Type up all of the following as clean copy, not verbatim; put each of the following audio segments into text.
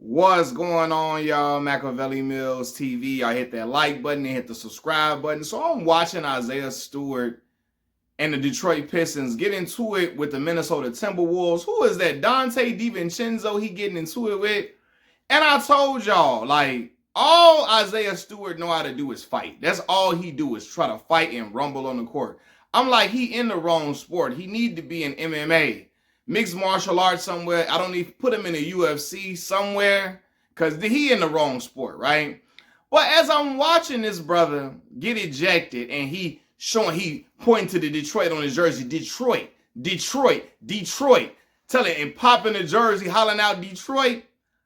What's going on, y'all? Machiavelli Mills TV. I hit that like button and hit the subscribe button. So I'm watching Isaiah Stewart and the Detroit Pistons get into it with the Minnesota Timberwolves. Who is that? Dante DiVincenzo he getting into it with? And I told y'all, like, all Isaiah Stewart know how to do is fight. That's all he do is try to fight and rumble on the court. I'm like, he in the wrong sport. He need to be in MMA. Mixed martial arts somewhere. I don't need to put him in the UFC somewhere because he in the wrong sport, right? But as I'm watching this brother get ejected and he pointing to the Detroit on his jersey, Detroit, Detroit, Detroit, telling and popping the jersey, hollering out Detroit.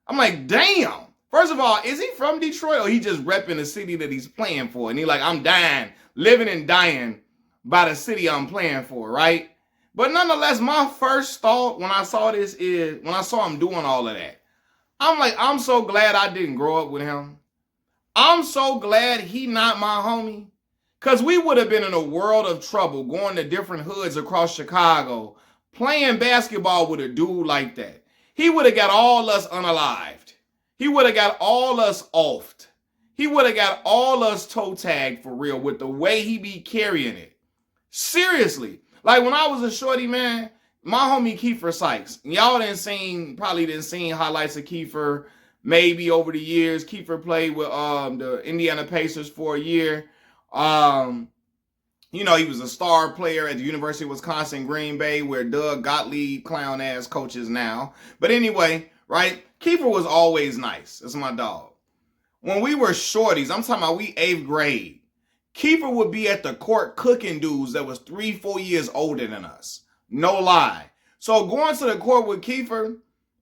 I'm like, damn. First of all, is he from Detroit or he just repping the city that he's playing for? And he like, I'm dying, living and dying by the city I'm playing for, right? But nonetheless, my first thought when I saw this is, when I saw him doing all of that, I'm like, I'm so glad I didn't grow up with him. I'm so glad he not my homie. Because we would have been in a world of trouble going to different hoods across Chicago, playing basketball with a dude like that. He would have got all us unalived. He would have got all us offed. He would have got all us toe tagged for real with the way he be carrying it. Seriously. Like when I was a shorty, man, my homie Kiefer Sykes, y'all probably didn't see highlights of Kiefer maybe over the years. Kiefer played with the Indiana Pacers for a year. He was a star player at the University of Wisconsin, Green Bay, where Doug Gottlieb clown ass coaches now. But anyway, right? Kiefer was always nice. That's my dog. When we were shorties, I'm talking about we 8th grade. Kiefer would be at the court cooking dudes that was 3-4 years older than us. No lie. So going to the court with Kiefer,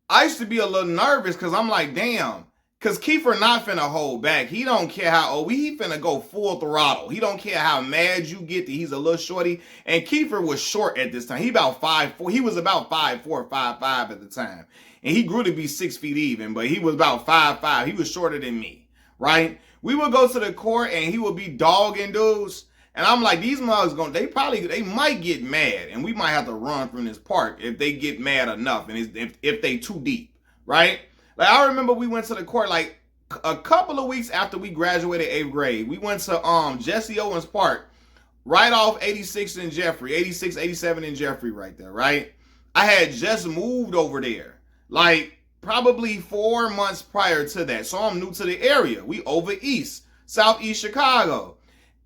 I used to be a little nervous because I'm like, damn. Because Kiefer not finna hold back. He don't care how old. He finna go full throttle. He don't care how mad you get that he's a little shorty. And Kiefer was short at this time. He about 5'4". He was about 5'4", 5'5" at the time. And he grew to be 6 feet even. But he was about 5'5". He was shorter than me. Right? We would go to the court and he would be dogging dudes. And I'm like, these mugs they might get mad. And we might have to run from this park if they get mad enough and if they too deep. Right? Like I remember we went to the court like a couple of weeks after we graduated 8th grade. We went to Jesse Owens Park right off 86 and Jeffrey, 86, 87 and Jeffrey right there, right? I had just moved over there. Like probably 4 months prior to that. So I'm new to the area. We over east, southeast Chicago.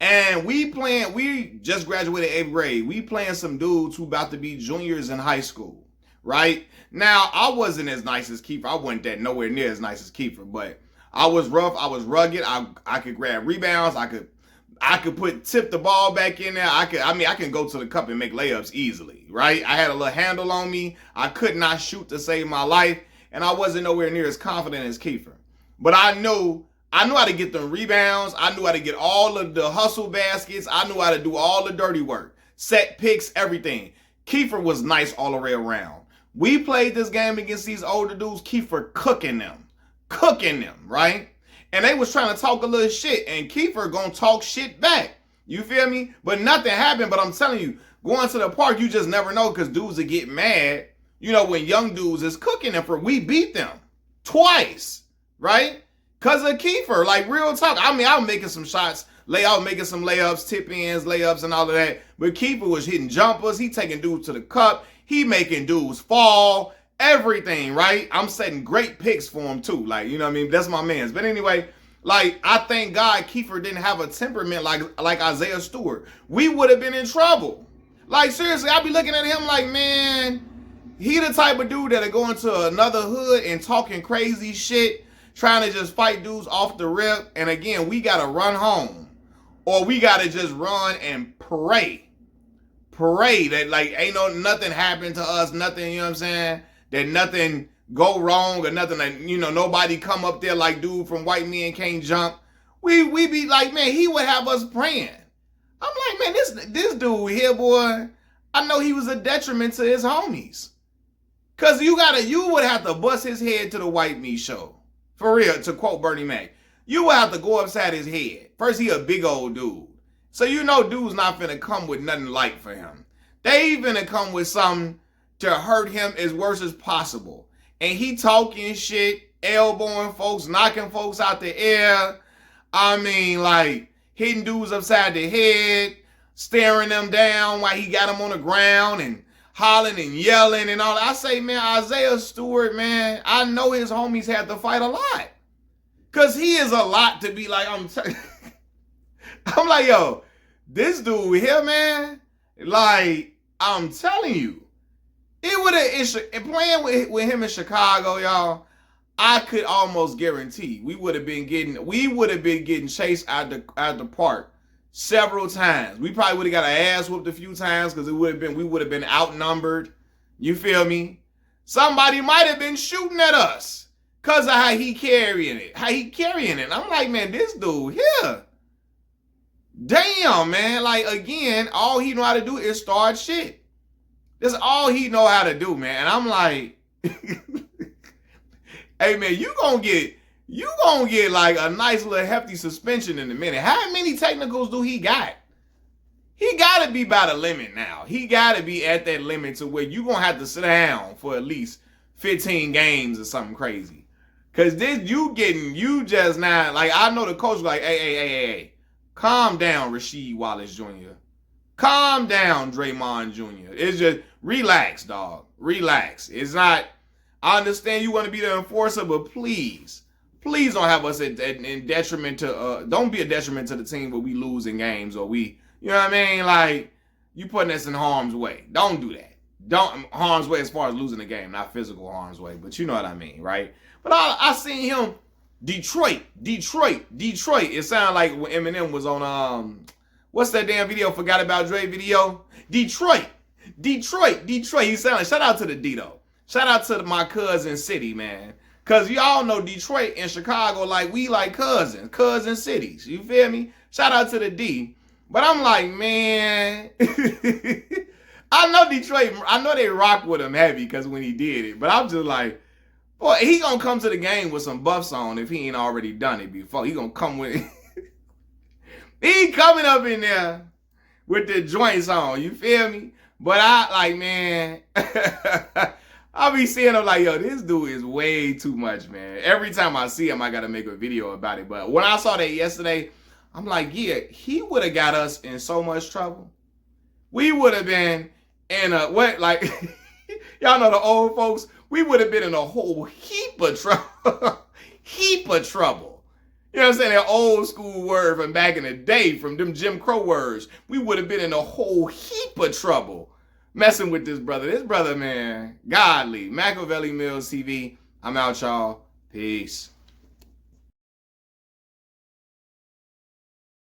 And we just graduated 8th grade. We playing some dudes who about to be juniors in high school, right? Now, I wasn't as nice as Kiefer. I wasn't that nowhere near as nice as Kiefer, but I was rough. I was rugged. I could grab rebounds. I could tip the ball back in there. I can go to the cup and make layups easily, right? I had a little handle on me. I could not shoot to save my life. And I wasn't nowhere near as confident as Kiefer. But I knew how to get the rebounds. I knew how to get all of the hustle baskets. I knew how to do all the dirty work. Set picks, everything. Kiefer was nice all the way around. We played this game against these older dudes. Kiefer cooking them, right? And they was trying to talk a little shit. And Kiefer gonna talk shit back. You feel me? But nothing happened. But I'm telling you, going to the park, you just never know because dudes will get mad. You know, when young dudes is cooking them we beat them twice, right? Because of Kiefer, like real talk. I was making some shots, making some layups, tip ins, layups and all of that. But Kiefer was hitting jumpers. He taking dudes to the cup. He making dudes fall, everything, right? I'm setting great picks for him too. Like, you know what I mean? That's my man's. But anyway, like, I thank God Kiefer didn't have a temperament like Isaiah Stewart. We would have been in trouble. Like, seriously, I be looking at him like, man, he the type of dude that'll go into another hood and talking crazy shit, trying to just fight dudes off the rip. And again, we got to run home. Or we got to just run and pray. Pray that like ain't nothing happened to us, nothing, you know what I'm saying? That nothing go wrong or nothing like, nobody come up there like dude from White Men Can't Jump. We be like, man, he would have us praying. I'm like, man, this dude here, boy, I know he was a detriment to his homies. Cause you would have to bust his head to the white meat show. For real, to quote Bernie Mac. You would have to go upside his head. First, he a big old dude. So dude's not finna come with nothing light for him. They finna come with something to hurt him as worse as possible. And he talking shit elbowing folks, knocking folks out the air. I mean, like, hitting dudes upside the head, staring them down while he got them on the ground and hollering and yelling and all. I say, man, Isaiah Stewart, man, I know his homies had to fight a lot. Because he is a lot to be like, I'm like, yo, this dude here, man, like, I'm telling you, it would have, playing with him in Chicago, y'all, I could almost guarantee we would have been getting chased out the park several times. We probably would have got our ass whooped a few times because we would have been outnumbered. You feel me? Somebody might have been shooting at us because of how he carrying it. I'm like, man, this dude here, damn, man. Like, again, all he know how to do is start shit. That's all he know how to do, man. And I'm like, hey, man, you gonna get like a nice little hefty suspension in a minute. How many technicals do he got? He gotta be by the limit now. He gotta be at that limit to where you gonna have to sit down for at least 15 games or something crazy. Cause this, you just not, like, I know the coach like, hey, calm down, Rasheed Wallace Jr. Calm down, Draymond Jr. It's just, relax, dog. Relax. It's not, I understand you want to be the enforcer, but please don't have us in detriment to, don't be a detriment to the team where we lose in games or we, you know what I mean? Like, you putting us in harm's way. Don't do that. Harm's way as far as losing the game, not physical harm's way, but you know what I mean, right? But I seen him, Detroit. It sounded like when Eminem was on, what's that damn video? Forgot About Dre video? Detroit. He sounded like, shout out to the D though. Shout out to my cousin city, man. Cause y'all know Detroit and Chicago, like, we like cousin cities. You feel me? Shout out to the D. But I'm like, man, I know Detroit, I know they rock with him heavy because when he did it. But I'm just like, boy, he gonna come to the game with some buffs on if he ain't already done it before. He gonna come with, he coming up in there with the joints on. You feel me? But I like, man, I'll be seeing him like, yo, this dude is way too much, man. Every time I see him, I got to make a video about it. But when I saw that yesterday, I'm like, yeah, he would have got us in so much trouble. We would have been in a, what, like, y'all know the old folks, we would have been in a whole heap of trouble. You know what I'm saying? That old school word from back in the day, from them Jim Crow words. We would have been in a whole heap of trouble messing with this brother. This brother, man, godly. Machiavelli Mills TV. I'm out, y'all. Peace.